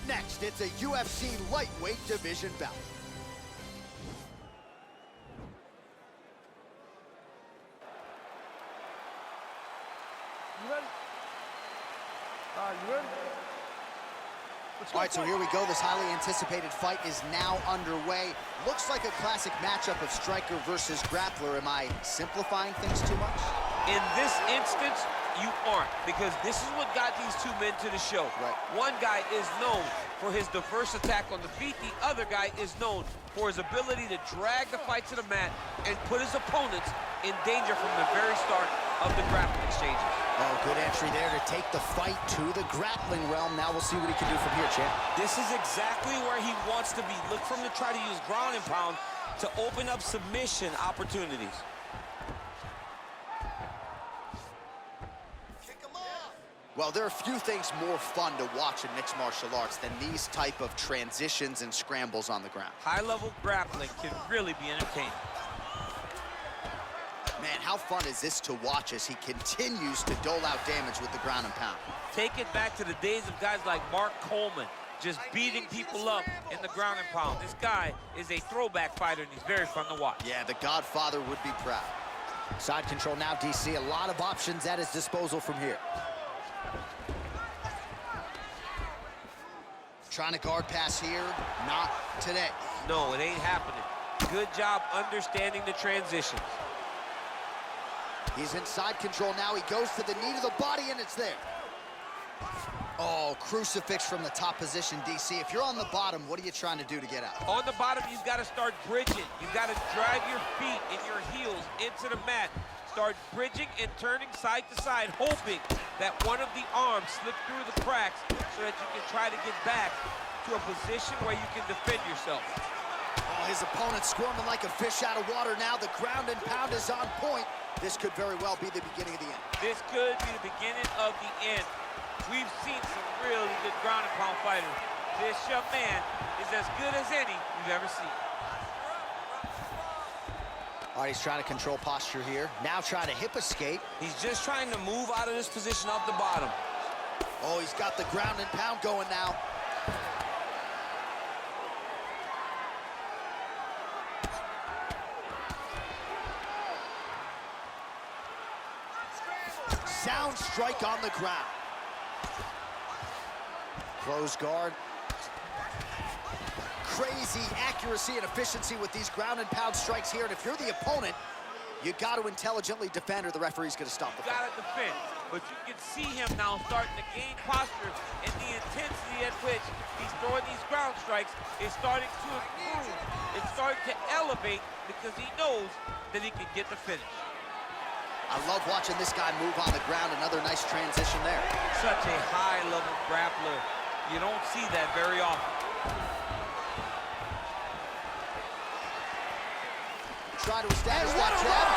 next, it's a UFC lightweight division bout. You ready? You ready? All right, so here we go. This highly anticipated fight is now underway. Looks like a classic matchup of striker versus grappler. Am I simplifying things too much? In this instance, you aren't, because this is what got these two men to the show. Right. One guy is known for his diverse attack on the feet. The other guy is known for his ability to drag the fight to the mat and put his opponents in danger from the very start of the grappling exchanges. Oh, good entry there to take the fight to the grappling realm. Now we'll see what he can do from here, champ. This is exactly where he wants to be. Look for him to try to use ground and pound to open up submission opportunities. Well, there are few things more fun to watch in mixed martial arts than these type of transitions and scrambles on the ground. High-level grappling can really be entertaining. Man, how fun is this to watch as he continues to dole out damage with the ground and pound? Take it back to the days of guys like Mark Coleman, just beating people up in the ground and pound. This guy is a throwback fighter, and he's very fun to watch. Yeah, the Godfather would be proud. Side control now, DC. A lot of options at his disposal from here. Trying to guard pass here, not today. No, it ain't happening. Good job understanding the transitions. He's in side control now. He goes to the knee to the body, and it's there. Oh, crucifix from the top position, DC. If you're on the bottom, what are you trying to do to get out? On the bottom, you've got to start bridging. You've got to drive your feet and your heels into the mat. Start bridging and turning side to side, hoping that one of the arms slip through the cracks so that you can try to get back to a position where you can defend yourself. Oh, his opponent's squirming like a fish out of water now. The ground and pound is on point. This could very well be the beginning of the end. This could be the beginning of the end. We've seen some really good ground and pound fighters. This young man is as good as any we've ever seen. All right, he's trying to control posture here. Now trying to hip escape. He's just trying to move out of this position off the bottom. Oh, he's got the ground and pound going now. Sound strike on the ground. Close guard. Crazy accuracy and efficiency with these ground and pound strikes here. And if you're the opponent, you got to intelligently defend or the referee's going to stop the fight. Got to defend, but you can see him now starting to gain posture, and the intensity at which he's throwing these ground strikes is starting to improve. It's starting to elevate because he knows that he can get the finish. I love watching this guy move on the ground. Another nice transition there. Such a high-level grappler. You don't see that very often. Try to establish that jab.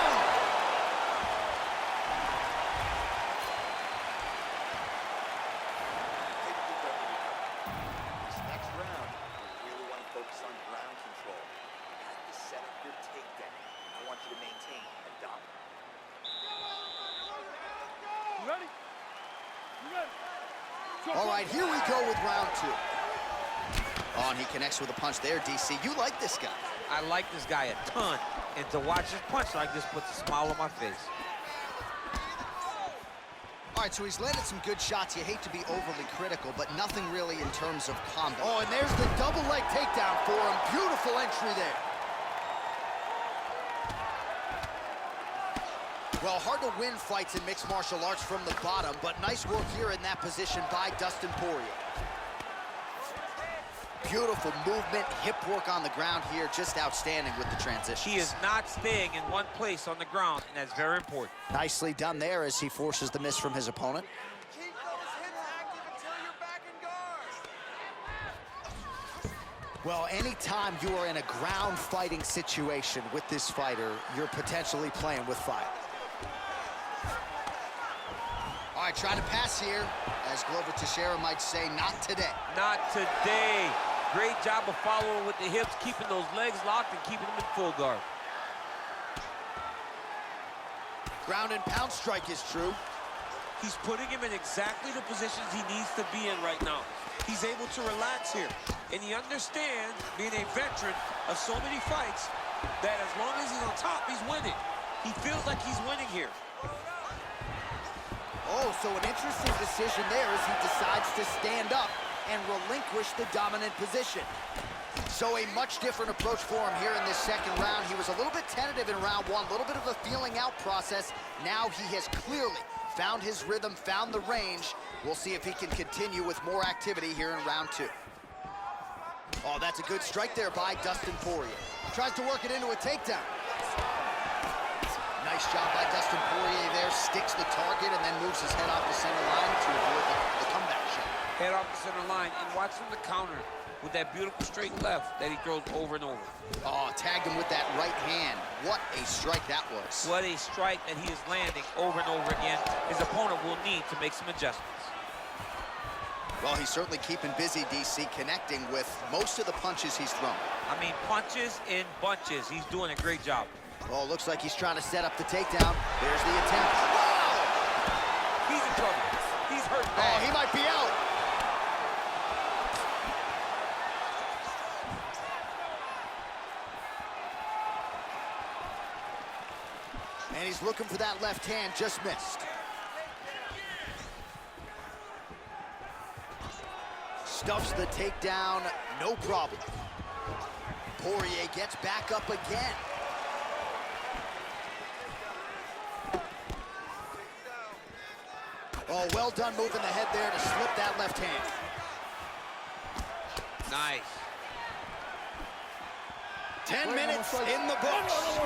This next round, you really want to focus on ground control. You have to set up your takedown. I want you to maintain a dominance. You ready? You ready? All right, here we go with round two. Oh, and he connects with a punch there, DC. You like this guy. I like this guy a ton, and to watch his punch like this puts a smile on my face. All right, so he's landed some good shots. You hate to be overly critical, but nothing really in terms of combat. Oh, and there's the double leg takedown for him. Beautiful entry there. Well, hard to win fights in mixed martial arts from the bottom, but nice work here in that position by Dustin Poirier. Beautiful movement, hip work on the ground here, just outstanding with the transition. He is not staying in one place on the ground, and that's very important. Nicely done there as he forces the miss from his opponent. Keep those hits active until you're back in guard. Well, anytime you are in a ground fighting situation with this fighter, you're potentially playing with fire. All right, trying to pass here, as Glover Teixeira might say, not today. Not today. Great job of following with the hips, keeping those legs locked and keeping them in full guard. Ground and pound strike is true. He's putting him in exactly the positions he needs to be in right now. He's able to relax here. And he understands, being a veteran of so many fights, that as long as he's on top, he's winning. He feels like he's winning here. Oh, so an interesting decision there as he decides to stand up and relinquish the dominant position. So a much different approach for him here in this second round. He was a little bit tentative in round one, a little bit of a feeling out process. Now he has clearly found his rhythm, found the range. We'll see if he can continue with more activity here in round two. Oh, that's a good strike there by Dustin Poirier. Tries to work it into a takedown. Nice job by Dustin Poirier there. Sticks the target and then moves his head off the center line to avoid the comeback shot. Head off the center line, and watch him the counter with that beautiful straight left that he throws over and over. Oh, tagged him with that right hand. What a strike that was. What a strike that he is landing over and over again. His opponent will need to make some adjustments. Well, he's certainly keeping busy, DC, connecting with most of the punches he's thrown. I mean, punches in bunches. He's doing a great job. Oh, looks like he's trying to set up the takedown. There's the attempt. Wow! He's in trouble. He's hurt Oh, bad. he might be out. And he's looking for that left hand, just missed. Stuffs the takedown, no problem. Poirier gets back up again. Oh, well done moving the head there to slip that left hand. Nice. 10 minutes in the books.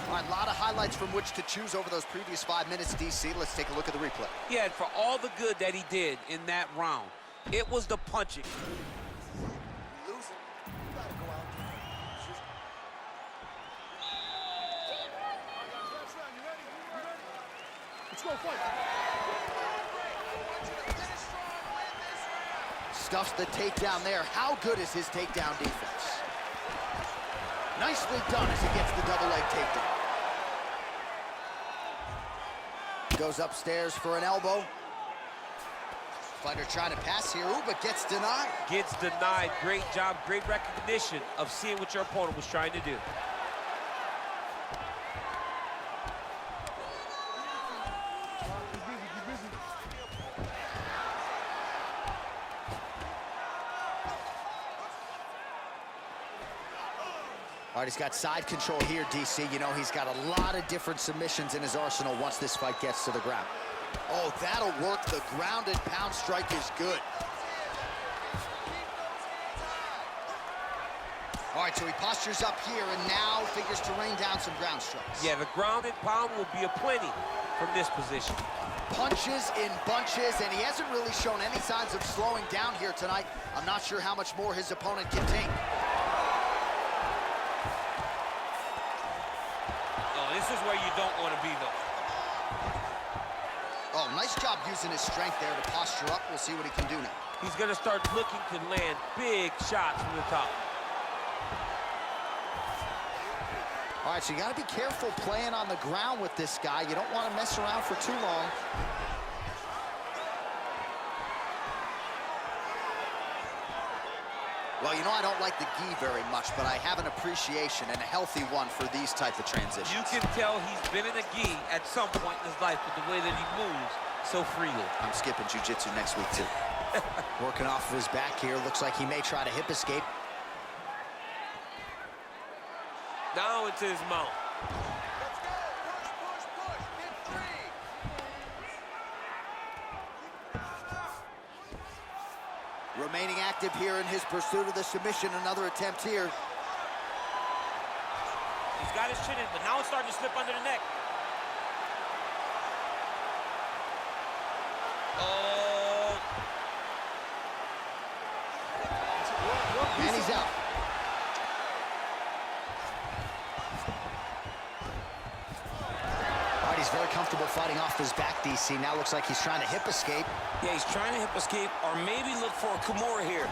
All right, a lot of highlights from which to choose over those previous 5 minutes, DC. Let's take a look at the replay. Yeah, and for all the good that he did in that round, it was the punching. Let's go fight. Stuffs the takedown there. How good is his takedown defense? Nicely done as he gets the double leg takedown. Goes upstairs for an elbow. Fighter trying to pass here, ooh, but gets denied. Gets denied. Great job, great recognition of seeing what your opponent was trying to do. All right, he's got side control here, DC. You know, he's got a lot of different submissions in his arsenal once this fight gets to the ground. Oh, that'll work. The grounded pound strike is good. All right, so he postures up here and now figures to rain down some ground strikes. Yeah, the grounded pound will be aplenty from this position. Punches in bunches, and he hasn't really shown any signs of slowing down here tonight. I'm not sure how much more his opponent can take. This is where you don't want to be, though. Oh, nice job using his strength there to posture up. We'll see what he can do now. He's going to start looking to land big shots from the top. All right, so you got to be careful playing on the ground with this guy. You don't want to mess around for too long. Well, you know, I don't like the gi very much, but I have an appreciation and a healthy one for these type of transitions. You can tell he's been in a gi at some point in his life with the way that he moves so freely. I'm skipping jiu-jitsu next week, too. Working off of his back here. Looks like he may try to hip escape. Now into his mount. Remaining active here in his pursuit of the submission. Another attempt here. He's got his chin in, but now it's starting to slip under the neck. Oh. And he's out. All right, he's very comfortable fighting off his back, DC. Now looks like he's trying to hip escape. Yeah, he's trying to hip escape or maybe look for a Kimura here.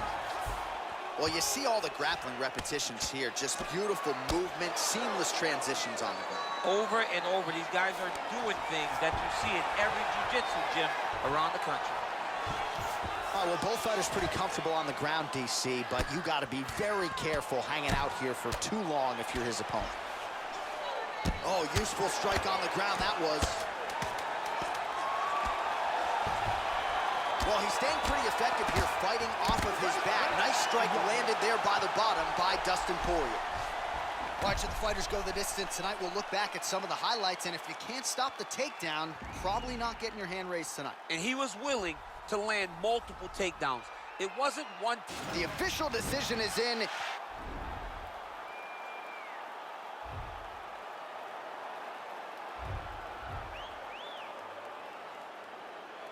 Well, you see all the grappling repetitions here. Just beautiful movement, seamless transitions on the ground. Over and over, these guys are doing things that you see in every jiu-jitsu gym around the country. All All right, well, both fighters pretty comfortable on the ground, DC, but you got to be very careful hanging out here for too long if you're his opponent. Oh, useful strike on the ground, that was. Well, he's staying pretty effective here, fighting off of his back. Nice strike landed there by the bottom by Dustin Poirier. Watching the fighters go the distance tonight, we'll look back at some of the highlights, and if you can't stop the takedown, probably not getting your hand raised tonight. And he was willing to land multiple takedowns. It wasn't one. The official decision is in.